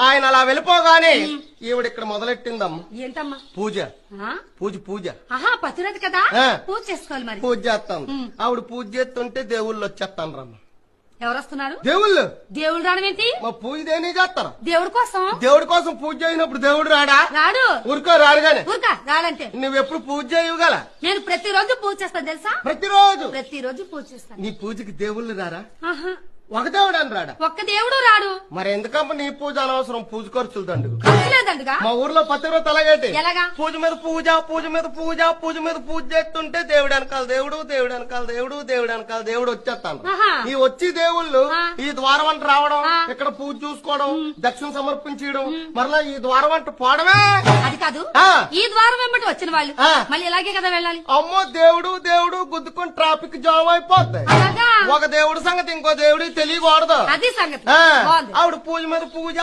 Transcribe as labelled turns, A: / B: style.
A: ఆయన అలా వెళ్ళిపోగానే ఈవిడ ఇక్కడ మొదలెట్టిందమ్మ.
B: ఏంటమ్మా?
A: పూజ పూజ పూజ.
B: ఆహా, పతిరథి కదా, పూజ చేసుకోవాలి మరి.
A: పూజ చేస్తాను. ఆవిడ పూజ చేస్తుంటే దేవుళ్ళు వచ్చేస్తాను రమ్మ.
B: ఎవరు వస్తున్నారు?
A: దేవుళ్ళు.
B: దేవుడు రావడం ఏంటి?
A: మా పూజ దేని చేస్తారా?
B: దేవుడి కోసం.
A: దేవుడి కోసం పూజ చేయనప్పుడు దేవుడు రాడా?
B: రాడు.
A: ఊరుకో రాడుగానే.
B: ఊరుకా రాడంటే
A: నువ్వెప్పుడు పూజ చేయగల?
B: నేను ప్రతిరోజు పూజ చేస్తాను తెలుసా?
A: ప్రతిరోజు
B: పూజ చేస్తాను.
A: నీ పూజకి దేవుళ్ళు రారా?
B: ఆహా,
A: ఒక దేవుడు అని రాడా?
B: ఒక్క దేవుడు రాడు.
A: మరి ఎందుకమ్మ నీ పూజ అనవసరం? పూజ ఖర్చులు దండుగు.
B: లేదండుగా.
A: మా ఊర్లో పతివ్రత అలాగేటి.
B: ఎలాగా?
A: పూజ మీద పూజ, పూజ మీద పూజ, పూజ మీద పూజ చేస్తుంటే దేవుడు వెనకాల దేవుడు, దేవుడు వెనకాల దేవుడు, దేవుడు వెనకాల దేవుడు వచ్చేస్తాను. ఈ వచ్చి దేవుళ్ళు ఈ ద్వారం వంట రావడం, ఇక్కడ పూజ చూసుకోవడం, దక్షిణ సమర్పించడం, మరలా ఈ ద్వారం వంట పోవడమే.
B: అది కాదు, ఈ ద్వారం వెంబడి వచ్చిన వాళ్ళు మళ్ళీ ఇలాగే కదా వెళ్ళాలి.
A: అమ్మో దేవుడు దేవుడు గుద్దుకొని ట్రాఫిక్ జామ్ అయిపోద్ది. ఒక దేవుడు సంగతి ఇంకో దేవుడికి తెలియకూడదు.
B: అది సంగతి.
A: ఆవిడ పూజ మీద పూజ